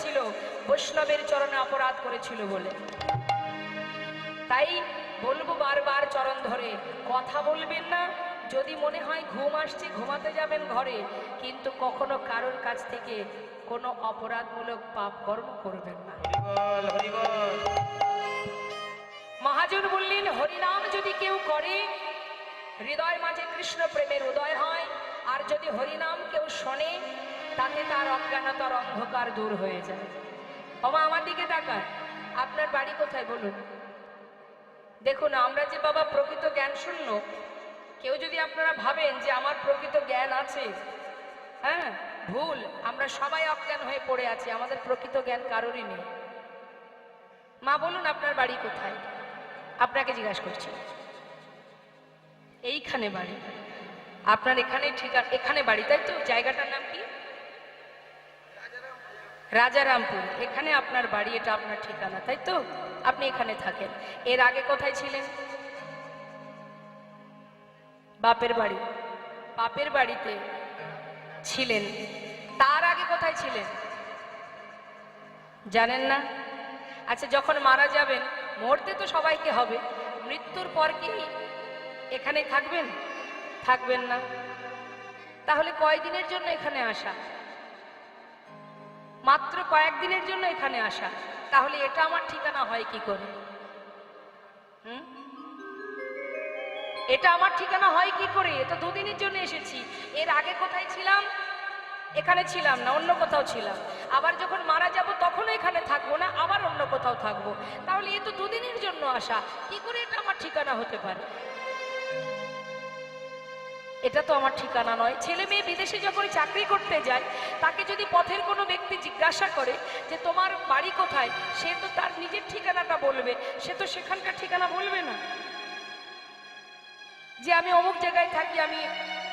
ছিল বৈষ্ণবের চরণে অপরাধ করেছিল বলে। তাই বলবো বারবার চরণ ধরে, কথা বলবেন না। যদি মনে হয় ঘুম আসছে ঘুমাতে যাবেন ঘরে, কিন্তু কখনো কারোর কাছ থেকে কোনো অপরাধমূলক পাপ কর্ম করবেন না। মহাজন বললেন, হরিনাম যদি কেউ করে হৃদয় মাঝে কৃষ্ণ প্রেমের উদয় হয়, আর যদি হরিনাম কেউ শোনে তাতে তার অজ্ঞানতার অন্ধকার দূর হয়ে যায়। বাবা আমার দিকে তাকান, আপনার বাড়ি কোথায় বলুন? দেখুন, আমরা যে বাবা প্রকৃত জ্ঞান শূন্য, কেউ যদি আপনারা ভাবেন যে আমার প্রকৃত জ্ঞান আছে, হ্যাঁ ভুল। আমরা সবাই অজ্ঞান হয়ে পড়ে আছি, আমাদের প্রকৃত জ্ঞান কারোরই নেই। মা বলুন আপনার বাড়ি কোথায়? আপনাকে জিজ্ঞাসা করছি। এইখানে বাড়ি আপনার? এখানে ঠিকানা, এখানে বাড়ি তাই তো? জায়গাটার নাম কি? রাজারামপুর। এখানে আপনার বাড়ি, এটা আপনার ঠিকানা তাই তো? আপনি এখানে থাকেন। এর আগে কোথায় ছিলেন? বাপের বাড়ি। বাপের বাড়িতে ছিলেন, তার আগে কোথায় ছিলেন জানেন না? আচ্ছা, যখন মারা যাবেন, মরতে তো সবাইকে হবে, মৃত্যুর পর কি এখানে থাকবেন? থাকবেন না। তাহলে কয়দিনের জন্য এখানে আসা? মাত্র কয়েকদিনের জন্য এখানে আসা। তাহলে এটা আমার ঠিকানা হয় কি করে? এটা আমার ঠিকানা হয় কি করে? এটা দুদিনের জন্য এসেছি। এর আগে কোথায় ছিলাম? এখানে ছিলাম না, অন্য কোথাও ছিলাম। আবার যখন মারা যাব তখনও এখানে থাকবো না, আবার অন্য কোথাও থাকবো। তাহলে এ তো দুদিনের জন্য আসা, কি করে এটা আমার ঠিকানা হতে পারে? এটা তো আমার ঠিকানা নয়। ছেলে মেয়ে বিদেশে যখন চাকরি করতে যায়, তাকে যদি পথের কোনো ব্যক্তি জিজ্ঞাসা করে যে তোমার বাড়ি কোথায়, সে তো তার নিজের ঠিকানাটা বলবে, সে তো সেখানকার ঠিকানা বলবে না। যে আমি অমুক জায়গায় থাকি, আমি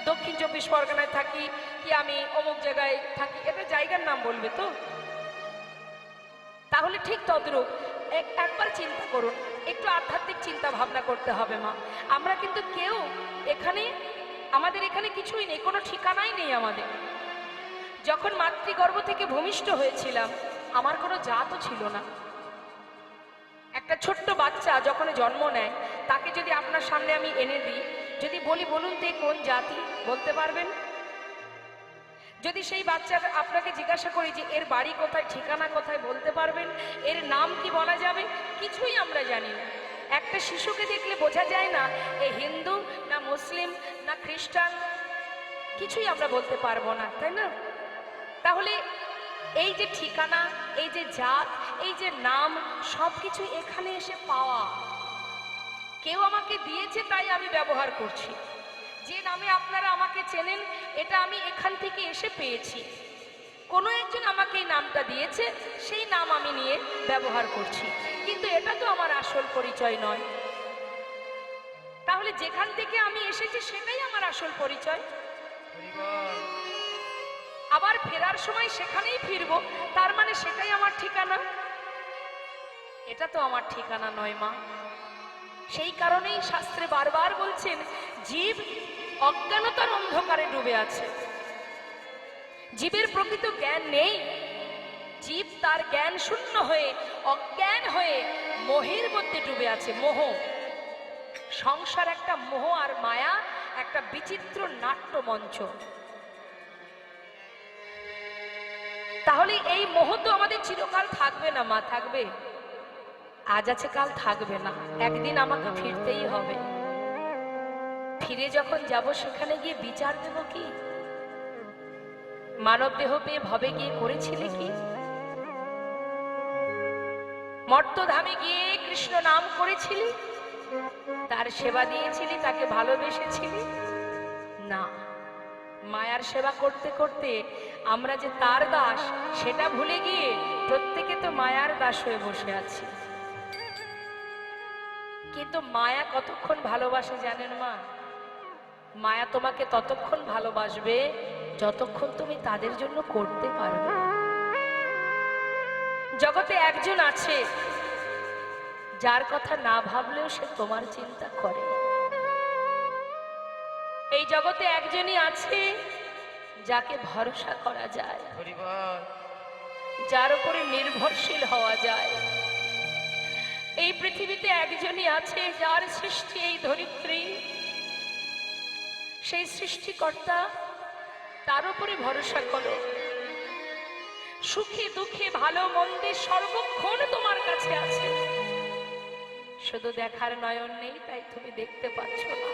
দক্ষিণ 24 পরগনায় থাকি, কি আমি অমুক জায়গায় থাকি, এটা জায়গার নাম বলবে তো। তাহলে ঠিক তদ্রূপ একবার চিন্তা করুন, একটু আধ্যাত্মিক চিন্তা ভাবনা করতে হবে মা। আমরা কিন্তু কেউ এখানে, আমাদের এখানে কিছুই নেই, কোনো ঠিকানাই নেই আমাদের। যখন মাতৃগর্ভ থেকে ভূমিষ্ঠ হয়েছিলাম, আমার কোনো জাতও ছিল না। একটা ছোট্ট বাচ্চা যখন জন্ম নেয়, তাকে যদি আপনার সামনে আমি এনে দিই, যদি বলি বলুন তো কোন জাতি, বলতে পারবেন? যদি সেই বাচ্চার আপনাকে জিজ্ঞাসা করি যে এর বাড়ি কোথায়, ঠিকানা কোথায়, বলতে পারবেন? এর নাম কি বলা যাবে? কিছুই আমরা জানি না। একটা শিশুকে দেখলে বোঝা যায় না এ হিন্দু না মুসলিম না খ্রিস্টান, কিছুই আমরা বলতে পারবো না, তাই না? তাহলে এই যে ঠিকানা, এই যে জাত, এই যে নাম, সব কিছু এখানে এসে পাওয়া। কেউ আমাকে দিয়েছে তাই আমি ব্যবহার করছি। যে নামে আপনারা আমাকে চেনেন, এটা আমি এখান থেকে এসে পেয়েছি। কোনো একজন আমাকে এই নামটা দিয়েছে, সেই নাম আমি নিয়ে ব্যবহার করছি, কিন্তু এটা তো আমার আসল পরিচয় নয়। তাহলে যেখান থেকে আমি এসেছি সেটাই আমার আসল পরিচয়। আবার ফেরার সময় সেখানেই ফিরবো, তার মানে সেটাই আমার ঠিকানা? এটা তো আমার ঠিকানা নয় মা। সেই কারণেই শাস্ত্রে বারবার বলছেন, জীব অজ্ঞানতার অন্ধকারে ডুবে আছে। জীবের প্রকৃত জ্ঞান নেই। জীব তার জ্ঞান শূন্য হয়ে, অজ্ঞান হয়ে মোহের মধ্যে ডুবে আছে। মোহ, সংসার একটা মোহ আর মায়া, একটা বিচিত্র নাট্যমঞ্চ। তাহলে এই মোহ তো আমাদের চিরকাল থাকবে না মা। থাকবে? আজ আছে কাল থাকবে না, একদিন আমাকে ফিরতেই হবে। ফিরে যখন যাব, সেখানে গিয়ে বিচার দেব কি? মানব দেহ পেয়ে ভবে গিয়ে করেছিলে কি? মর্তধামে গিয়ে কৃষ্ণ নাম করেছিলি, তার সেবা দিয়েছিলি, তাকে ভালোবেসেছিলি? না, মায়ার সেবা করতে করতে আমরা যে তার দাস সেটা ভুলে গিয়ে প্রত্যেকে তো মায়ার দাস হয়ে বসে আছি। কিন্তু মায়া কতক্ষণ ভালোবাসে জানেন মা? মায়া তোমাকে ততক্ষণ ভালোবাসবে যতক্ষণ তুমি তাদের জন্য করতে পারবে। জগতে একজন আছে যার কথা না ভাবলেও সে তোমার চিন্তা করে। এই জগতে একজনই আছে যাকে ভরসা করা যায়, যার উপরে নির্ভরশীল হওয়া যায়। এই পৃথিবীতে একজনই আছে যার সৃষ্টি এই ধরিত্রী, সেই সৃষ্টিকর্তা, তার উপরে ভরসা করো। সুখে দুঃখে ভালো মন্দে সর্বক্ষণ তোমার কাছে আছে, শুধু দেখার নয়ন নেই, তাই তুমি দেখতে পাচ্ছ না।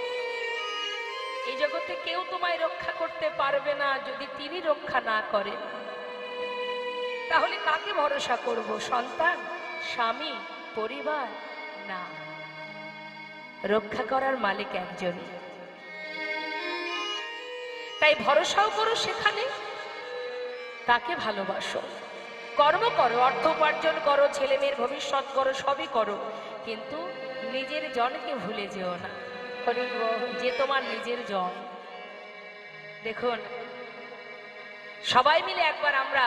এই জগতে কেউ তোমায় রক্ষা করতে পারবে না যদি তিনি রক্ষা না করেন। তাহলে কাকে ভরসা করব? সন্তান, স্বামী, পরিবার? না, রক্ষা করার মালিক একজনই। তাই ভরসাও করো সেখানে, তাকে ভালোবাসো, কর্ম করো, অর্থ উপার্জন করো, ছেলে মেয়ের ভবিষ্যৎ করো, সবই করো, কিন্তু নিজের জনকে ভুলে যেও না, যে তোমার নিজের জন। দেখুন, সবাই মিলে একবার আমরা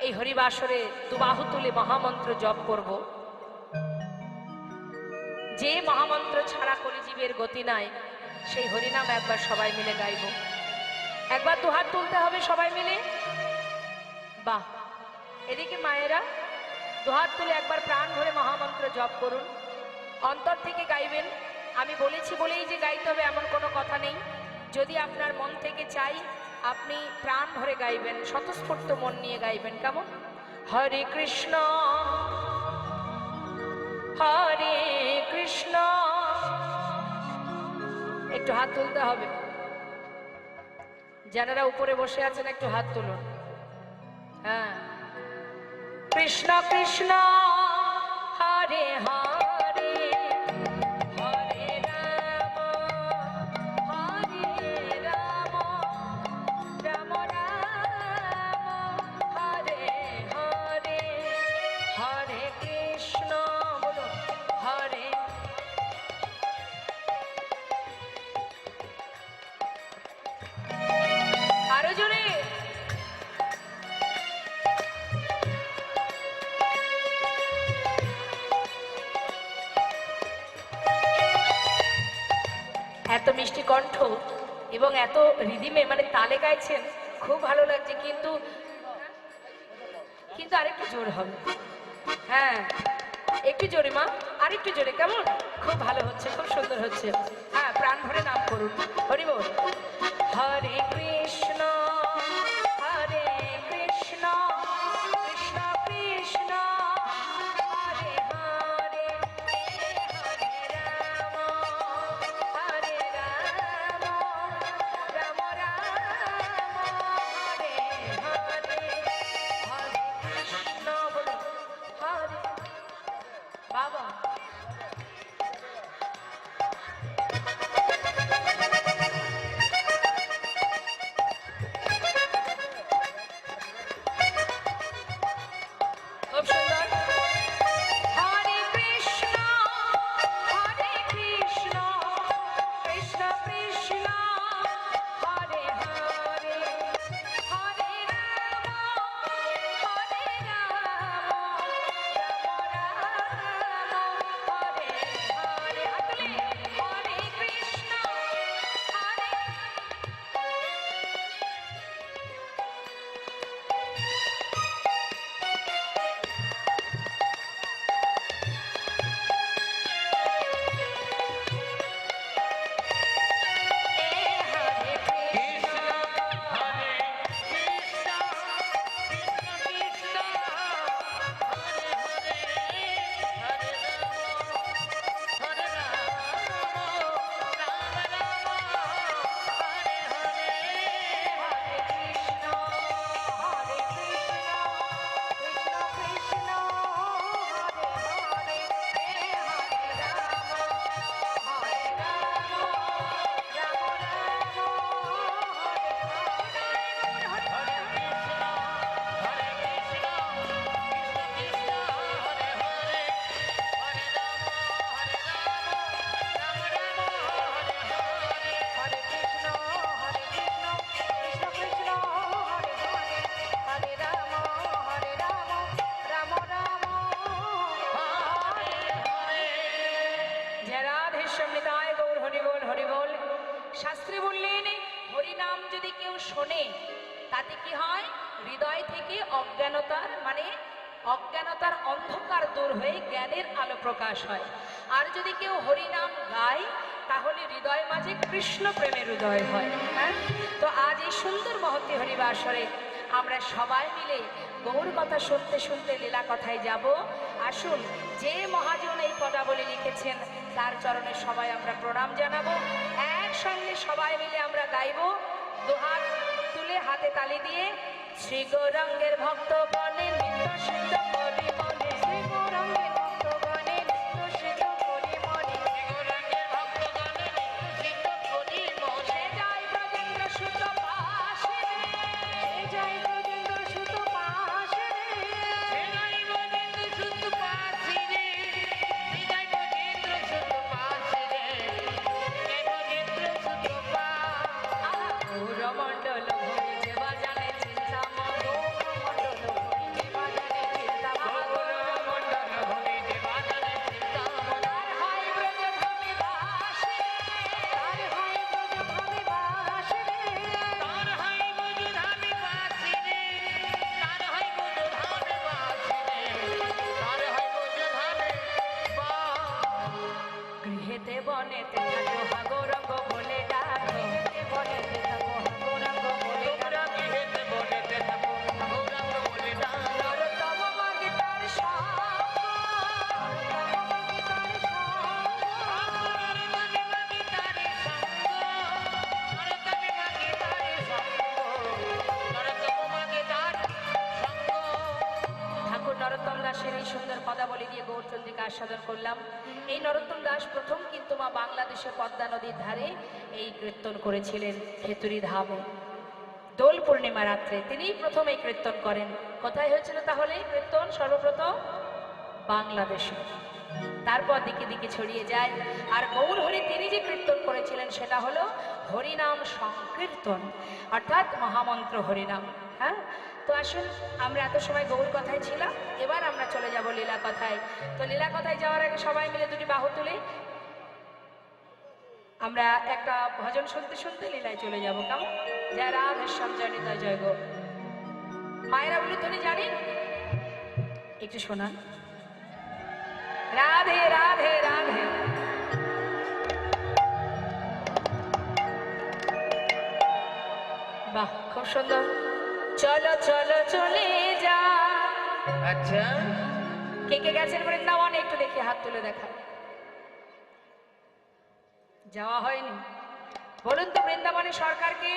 এই হরিবাসরে দুবাহু তুলে মহামন্ত্র জপ করব। যে মহামন্ত্র ছাড়া কলিজীবের গতি নাই, সেই হরিনাম একবার সবাই মিলে গাইব। একবার দুহাত তুলতে হবে সবাই মিলে। বাহ, এদিকে মায়েরা দুহাত তুলে একবার প্রাণ ভরে মহামন্ত্র জপ করুন, অন্তর থেকে গাইবেন। আমি বলেছি বলেই যে গাইতে হবে এমন কোনো কথা নেই। যদি আপনার মন থেকে চাই, আপনি প্রাণ ভরে গাইবেন, স্বতঃস্ফূর্ত মন নিয়ে গাইবেন। কেমন? হরে কৃষ্ণ হরে কৃষ্ণ। একটু হাত তুলতে হবে, যারা উপরে বসে আছেন একটু হাত তুলুন। হ্যাঁ, কৃষ্ণ কৃষ্ণ হরে হরে, হরে রাম হরে রাম, রাম রাম হরে হরে, হরে কৃষ্ণ বলো হরে। আরো জোরে। এত মিষ্টি কণ্ঠ এবং এত রিদিমে মানে তালে গাইছেন, খুব ভালো লাগছে। কিন্তু কিন্তু আরেকটু জোর হবে। হ্যাঁ, একটু জোরে মা, আরেকটু জোরে। কেমন? খুব ভালো হচ্ছে, খুব সুন্দর হচ্ছে। হ্যাঁ, প্রাণ ভরে নাম করুন, হরি বল। হরে কৃষ্ণ হরে কৃষ্ণ, কৃষ্ণ কৃষ্ণ হরে হরে, হরে রাম হরে রাম, রাম রাম হরে হরে, হরে কৃষ্ণ বলো হরে। বাবা, শোনে তাতে কি হয়, হৃদয় থেকে অজ্ঞানতার অজ্ঞানতার অন্ধকার দূর হয়ে জ্ঞানের আলো প্রকাশ হয়। আর যদি কেউ হরিনাম গায় তাহলে হৃদয় মাঝে কৃষ্ণ প্রেমের উদয় হয়। হ্যাঁ, তো আজ এই সুন্দর মহতী হরিবাসরে আমরা সবাই মিলে গৌর কথা শুনতে শুনতে লীলা কথায় যাব। আসুন, যে মহাজন এই পদাবলী লিখেছেন তার চরণে সবাই আমরা প্রণাম জানাবো। একসঙ্গে সবাই মিলে আমরা গাইব, দুহাত তুলে হাতে তালি দিয়ে। শ্রী গৌরাঙ্গের ভক্তগণে নিত্য সিদ্ধ করি মনে, শ্রী গৌরাঙ্গের ভক্তগণে নিত্য সিদ্ধ করি মনে, শ্রী গৌরাঙ্গের ভক্তগণে নিত্য সিদ্ধ করি মনে। জয় ব্রজেন্দ্র সুত পাশে রে, জয় ব্রজেন্দ্র সুত পাশে রে, জয় ব্রজেন্দ্র সুত পাশে রে, জয় ব্রজেন্দ্র সুত পাশে রে, জয় ব্রজেন্দ্র সুত পাশে। গৌরমণ্ডল ভরি যে বাজানে চিন্তা মন, গৌরমণ্ডল ভরি যে বাজানে চিন্তা মন, গৌরমণ্ডল ভরি যে বাজানে চিন্তা মন। তার হয় ব্রজধামে বাস রে, তার হয় ব্রজধামে বাস রে, তার হয় ব্রজধামে বাস রে, তার হয় ব্রজধামে বাস রে, তার হয় ব্রজধামে বাস। গৃহেতে বনেতে থাকো হা গৌরঙ্গ বলে ডাকো, গৃহেতে বনেতে থাকো হা গৌরঙ্গ বলে ডাকো, গৃহেতে বনেতে থাকো হা গৌরঙ্গ বলে ডাকো। নরোত্তম মাগে তার সঙ্গ, নরোত্তম মাগে তার সঙ্গ, নরোত্তমে মাগে তার সঙ্গ, নরোত্তমে মাগে তার সঙ্গ, নরোত্তম মাগে তার সঙ্গ। ঠাকুর নরোত্তম দাসের এই সুন্দর পদাবলী দিয়ে গৌরচন্দ্রিকা আস্বাদন করলাম। এই নরোত্তম দাস প্রথম কিন্তু মা বাংলাদেশের পদ্মা নদীর ধারে এই কীর্তন করেছিলেন খেতুরি ধামে। দোল পূর্ণিমা রাত্রে তিনিই প্রথম এই কীর্তন করেন। কোথায় হয়েছিল তাহলে এই কীর্তন? সর্বপ্রথম বাংলাদেশে, তারপর দিকে দিকে ছড়িয়ে যায়। আর গৌর হরি তিনি যে কীর্তন করেছিলেন সেটা হলো হরিনাম সংকীর্তন, অর্থাৎ মহামন্ত্র হরিনাম। হ্যাঁ, তো আসুন, আমরা এত সময় গৌর কথায় ছিলাম, এবার আমরা চলে যাব লীলা কথায়। তো লীলা কথায় যাওয়ার আগে সবাই মিলে দুটি বাহু তুলে আমরা একটা ভজন শুনতে শুনতে লীলায় চলে যাব। কেমন? জয় রাধেশ্যাম, জয় নিতাই, জয় গো। মায়েরা উলুধ্বনি জানেন? একটু শোনান। রাধে রাধে রাধে। বাহ, খুব সুন্দর। চলো চলো চলে যা। আচ্ছা, কে কে গেছেন বৃন্দাবনে? একটু দেখি হাত তুলে দেখা। যাওয়া হয়নি? বলুন তো বৃন্দাবনের সরকারকে।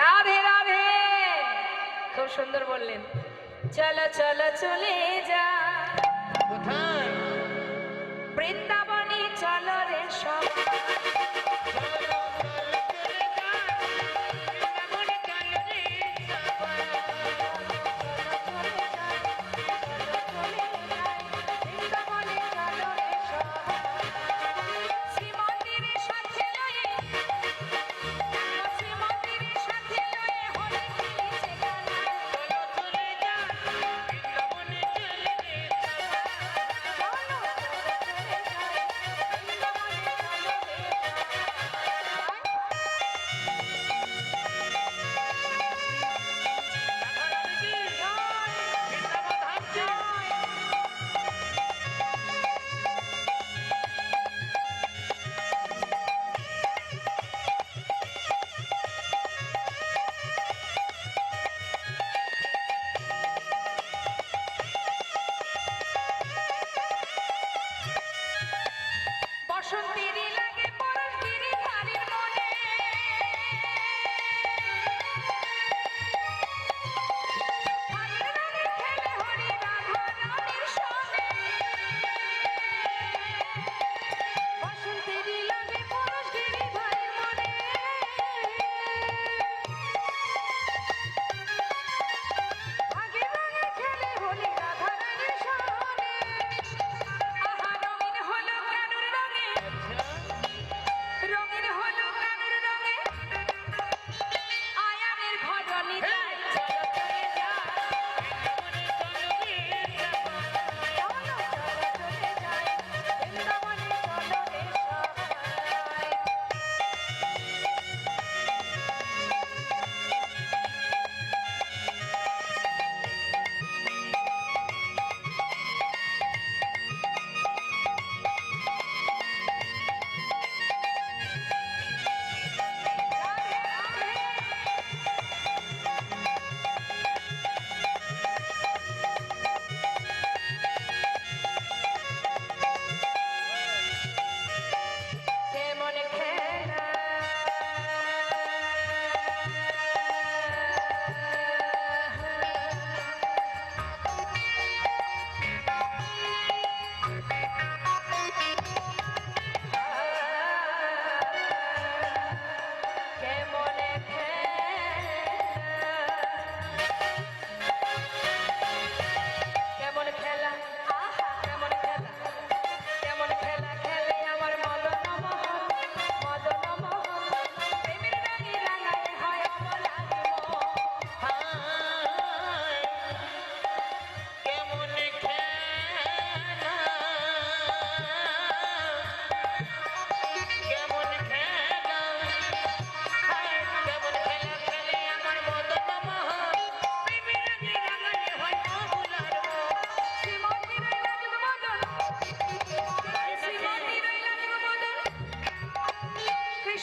রাধে রাধে, খুব সুন্দর বললেন। চলো চলো চলে যা। কোথায়? বৃন্দাবনে চলো রে সবাই।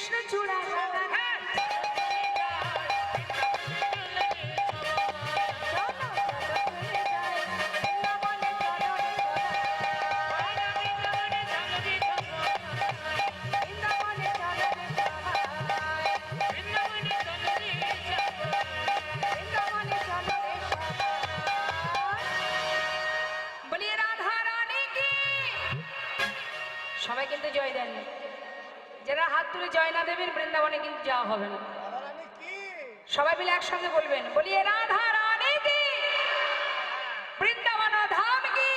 কৃষ্ণ চূড়া লাগানো সবাই কিন্তু জয় দেন। যারা হাত তুলে জয় না দেবেন বৃন্দাবনে কিন্তু যাওয়া হবে না। সবাই মিলে একসঙ্গে বলবেন, বলিয়ে রাধা রানী কি, বৃন্দাবন ধাম কি,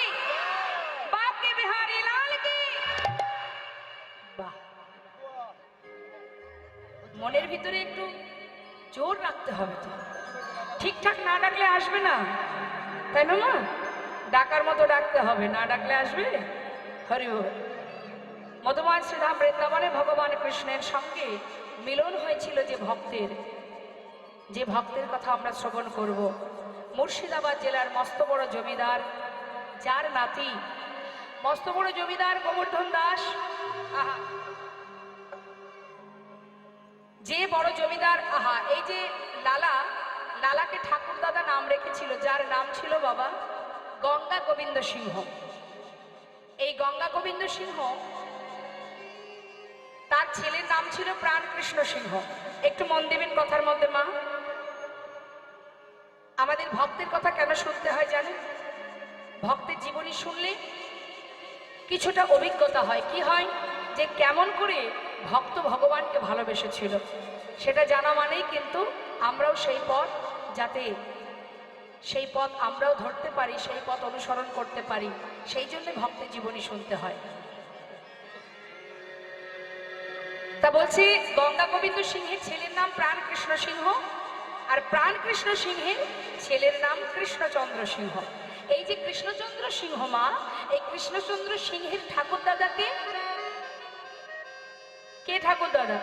বাঁকে বিহারী লাল কি। বাহ, মনের ভিতরে একটু জোর রাখতে হবে তো, ঠিকঠাক না ডাকলে আসবে না, তাই না? ডাকার মতো ডাকতে হবে, না ডাকলে আসবে? হরি বল। মধুময় শ্রীধাম বৃন্দাবনে ভগবান কৃষ্ণের সঙ্গে মিলন হয়েছিল যে ভক্তের কথা আমরা শ্রবণ করব। মুর্শিদাবাদ জেলার মস্ত বড় জমিদার, যার নাতি মস্ত বড় জমিদার গোবর্ধন দাস, যে বড় জমিদার, এই যে লালাকে ঠাকুর দাদা নাম রেখেছিল, যার নাম ছিল বাবা গঙ্গা গোবিন্দ সিংহ। এই গঙ্গা গোবিন্দ সিংহ, তার ছেলের নাম ছিল প্রাণ কৃষ্ণ সিংহ। একটু মন দেবেন কথার মধ্যে মা। আমাদের ভক্তের কথা কেন শুনতে হয় জানেন? ভক্তের জীবনী শুনলে কিছুটা অভিজ্ঞতা হয়। কি হয়? যে কেমন করে ভক্ত ভগবানকে ভালোবেসেছিল, সেটা জানা মানেই কিন্তু আমরাও সেই পথ, যাতে সেই পথ আমরাও ধরতে পারি, সেই পথ অনুসরণ করতে পারি, সেই জন্য ভক্তের জীবনী শুনতে হয়। তা বলছি, গঙ্গা গোবিন্দ সিংহের ছেলের নাম প্রাণ কৃষ্ণ সিংহ, আর প্রাণ কৃষ্ণ সিংহের ছেলের নাম কৃষ্ণচন্দ্র সিংহ। এই যে কৃষ্ণচন্দ্র সিংহ মা, এই কৃষ্ণচন্দ্র সিংহের ঠাকুর দাদাকে কে? ঠাকুর দাদা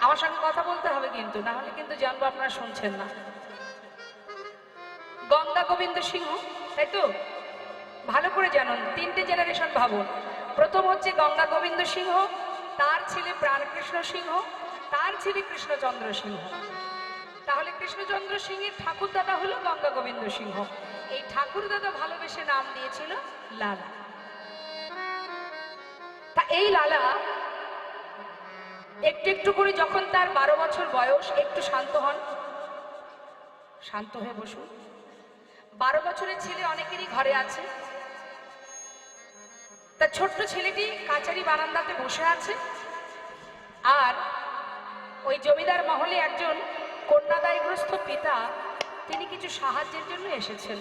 আমার সঙ্গে কথা বলতে হবে কিন্তু, না হলে কিন্তু জানবো আপনারা শুনছেন না। গঙ্গা গোবিন্দ সিংহ, তাই তো? ভালো করে জানুন, তিনটে জেনারেশন ভাবুন। প্রথম হচ্ছে গঙ্গা গোবিন্দ সিংহ, তার ছেলে প্রাণকৃষ্ণ সিংহ, তার ছেলে কৃষ্ণচন্দ্র সিংহ। তাহলে কৃষ্ণচন্দ্র সিংহের ঠাকুর দাদা হলো গঙ্গা গোবিন্দ সিংহ। এই ঠাকুর দাদা ভালোবেসে নাম দিয়েছিল লালা। তা এই লালা একটু একটু করে যখন তার 12 বছর বয়স, একটু শান্ত হন, শান্ত হয়ে বসুন। 12 বছরের ছেলে অনেকেরই ঘরে আছে। তার ছোট্ট ছেলেটি কাচারি বারান্দাতে বসে আছে, আর ওই জমিদার মহলে একজন কন্যাদায়গ্রস্ত পিতা, তিনি কিছু সাহায্যের জন্য এসেছেন।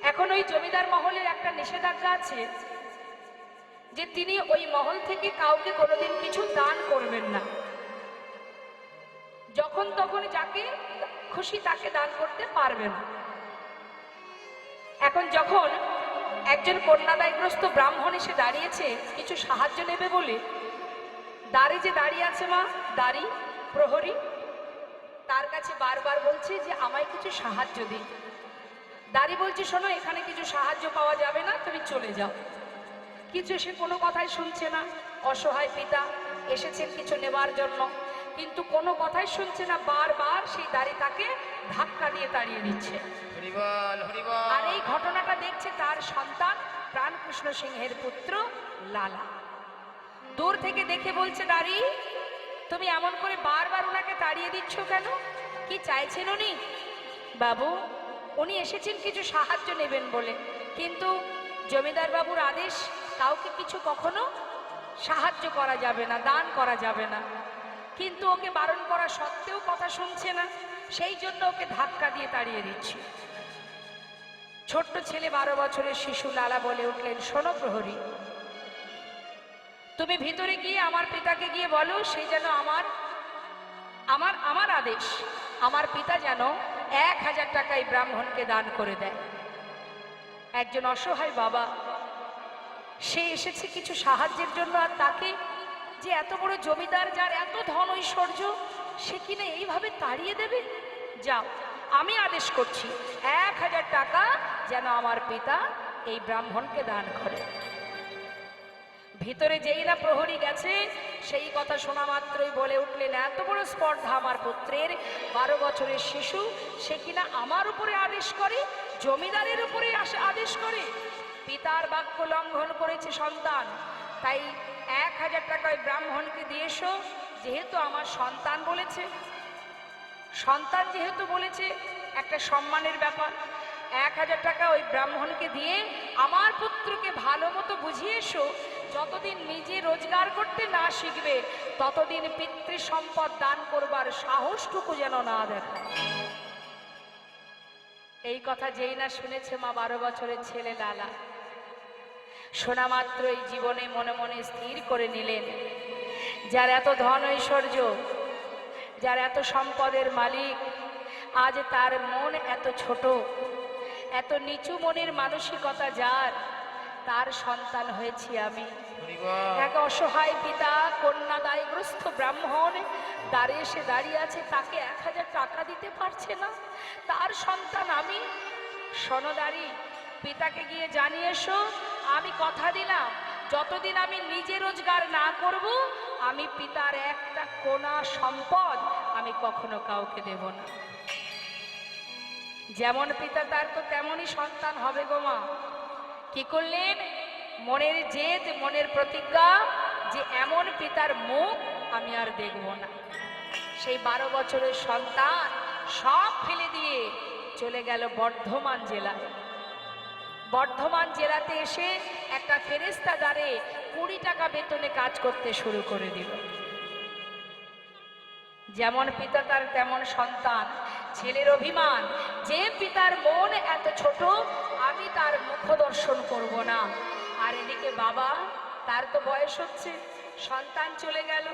এখন ওই জমিদার মহলের একটা নিষেধাজ্ঞা আছে যে তিনি ওই মহল থেকে কাউকে কোনোদিন কিছু দান করবেন না, যখন তখন যাকে খুশি তাকে দান করতে পারবেন। এখন যখন একজন কন্যাদায়গ্রস্ত ব্রাহ্মণ এসে দাঁড়িয়েছে কিছু সাহায্য নেবে বলে, দাঁড়ি যে দাঁড়িয়ে আছে মা, দাঁড়ি প্রহরী, তার কাছে বারবার বলছে যে আমায় কিছু সাহায্য দিন। দাঁড়ি বলছে, শোনো, এখানে কিছু সাহায্য পাওয়া যাবে না, তুমি চলে যাও। কিছু সে কোনো কথাই শুনছে না। অসহায় পিতা এসেছেন কিছু নেবার জন্য, কিন্তু কোনো কথাই শুনছে না। বারবার সেই দাঁড়ি তাকে ধাক্কা দিয়ে তাড়িয়ে দিচ্ছে। আর এই ঘটনাটা দেখছে তার সন্তান প্রাণকৃষ্ণ সিংহের পুত্র লালা। দূর থেকে দেখে বলছে, দাঁড়ি, তুমি এমন করে বারবার ওনাকে তাড়িয়ে দিচ্ছ কেন? কি চাইছেন উনি? বাবু, উনি এসেছেন কিছু সাহায্য নেবেন বলে, কিন্তু জমিদার বাবুর আদেশ, কাউকে কিছু কখনো সাহায্য করা যাবে না, দান করা যাবে না। কিন্তু ওকে বারণ করা সত্ত্বেও কথা শুনছে না, সেই জন্য ওকে ধাক্কা দিয়ে তাড়িয়ে দিচ্ছি। ছোট্ট ছেলে 12 বছরের শিশু লালা বলে উঠলেন, শোনো প্রহরী, তুমি ভিতরে গিয়ে আমার পিতাকে গিয়ে বলো, সেই যেন আমার আদেশ, আমার পিতা যেন 1000 টাকা এই ব্রাহ্মণকে দান করে দেয়। একজন অসহায় বাবা, সে এসেছে কিছু সাহায্যের জন্য, আর তাকে যে এত বড় জমিদার, যার এত ধন ঐশ্বর্য, সে কিনা এইভাবে তাড়িয়ে দেবে? যাও, আমি আদেশ করছি 1000 টাকা যেন আমার পিতা এই ব্রাহ্মণকে দান করে। ভিতরে যেই না প্রহরী গেছে, সেই কথা শোনা মাত্রই বলে উঠলেন, এত বড় স্পর্ধা আমার পুত্রের, 12 বছরের শিশু, সে কিনা আমার উপরে আদেশ করে, জমিদারের উপরে আদেশ করে। পিতার বাক্য লঙ্ঘন করেছে সন্তান, তাই 1000 টাকা ওই ব্রাহ্মণকে দিয়ে এসো, যেহেতু আমার সন্তান বলেছে, সন্তান যেহেতু বলেছে, একটা সম্মানের ব্যাপার। 1000 টাকা ওই ব্রাহ্মণকে দিয়ে আমার পুত্রকে ভালো মতো বুঝিয়ে এসো, যতদিন নিজে রোজগার করতে না শিখবে ততদিন পিতৃ সম্পদ দান করবার সাহসটুকু যেন না দেখায়। এই কথা যেই না শুনেছে মা 12 বছরের ছেলে লালা, শোনা মাত্রই জীবনে মনে মনে স্থির করে নিলেন, যার এত ধন ঐশ্বর্য, যার এত সম্পদের মালিক, আজ তার মন এত ছোট, এত নিচু মনের মানসিকতা যার, তার সন্তান হয়েছি আমি। এক অসহায় পিতা, কন্যা দায়গ্রস্ত ব্রাহ্মণ দ্বারে এসে দাঁড়িয়ে আছে, তাকে 1000 টাকা দিতে পারছে না, তার সন্তান আমি। সনদারি, পিতাকে গিয়ে জানিয়ে এসো, আমি কথা দিলাম যতদিন আমি নিজে রোজগার না করব, আমি পিতার একটা কোনা সম্পদ আমি কখনো কাউকে দেব না। যেমন পিতা তার তো তেমনই সন্তান হবে গো মা। কি করলেন? মনের জেদ, মনের প্রতিজ্ঞা যে এমন পিতার মুখ আমি আর দেখব না। সেই 12 বছরের সন্তান সব ফেলে দিয়ে চলে গেল বর্ধমান জেলায়। বর্ধমান জেলাতে এসে একটা ফেরেস্তাগারে 20 টাকা বেতনে কাজ করতে শুরু করে দিল। যেমন পিতা তার তেমন সন্তান। ছেলের অভিমান, যে পিতার মন এত ছোট, আমি তার মুখ দর্শন করব না। আর এদিকে বাবা, তার তো বয়স হচ্ছে, সন্তান চলে গেল,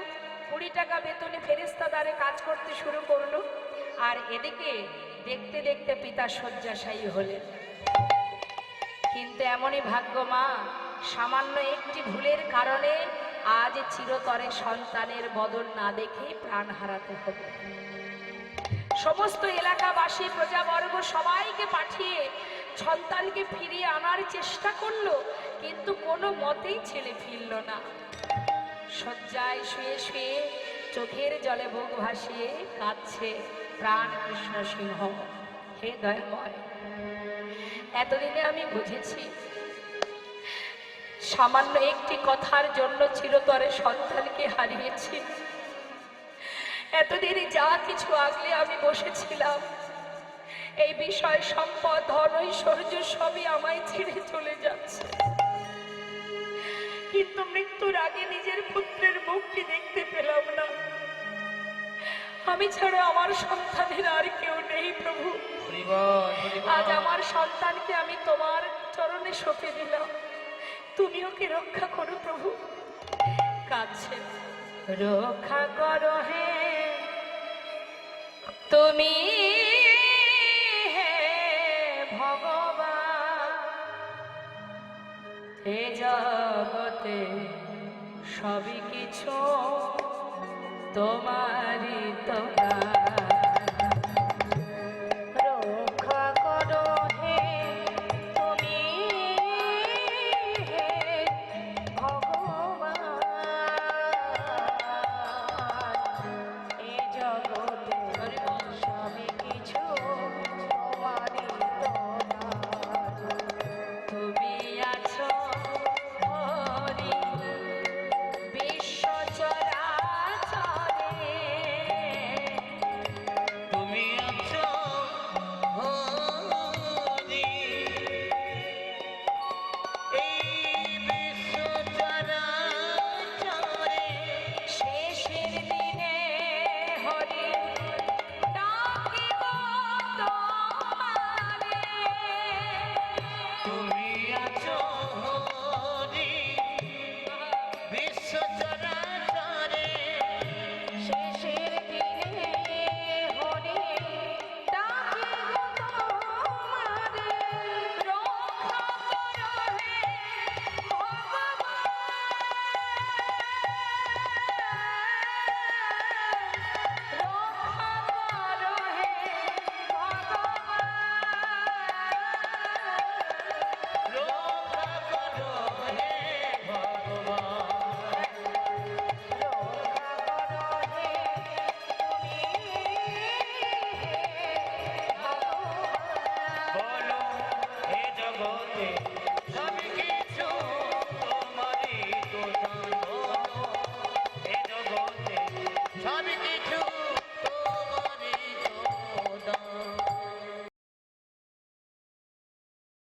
20 টাকা বেতনে ফেরেস্তাদারে কাজ করতে শুরু করলো। আর এদিকে দেখতে দেখতে পিতা শয্যাশায়ী হলেন। কিন্তু এমনই ভাগ্য মা, সামান্য একটি ভুলের কারণে আজ চিরতরে সন্তানের বদন না দেখে প্রাণ হারাতে হবে। সমস্ত এলাকাবাসী, প্রজাবর্গ সবাইকে পাঠিয়ে সন্তানকে ফিরিয়ে আনার চেষ্টা করলো, কিন্তু কোনো মতেই ছেলে ফিরল না। শয্যায় শুয়ে শুয়ে চোখের জলে বুক ভাসিয়ে কাঁদছে প্রাণ কৃষ্ণ সিংহ। হে দয়াময়, এতদিনে আমি বুঝেছি, সামান্য একটি কথার জন্য চিরতরে সন্তানকে হারিয়েছি। এতদিনে যা কিছু আগলে আমি বসেছিলাম, এই বিষয়, সম্পদ, ধন, ঐশ্বর্য সবই আমায় ছেড়ে চলে যাচ্ছে। কিন্তু মৃত্যুর আগে নিজের পুত্রের মুখটি দেখতে পেলাম না। আমি ছাড়া আমার সন্তানের আর কেউ নেই প্রভু। আজ আমার সন্তানকে আমি তোমার চরণে সঁপে দিলাম, তুমি ওকে রক্ষা করো প্রভু। কাছে রক্ষা করো হে তুমি, হে ভগবান, হে জগতে সবই কিছু তোমারই তো।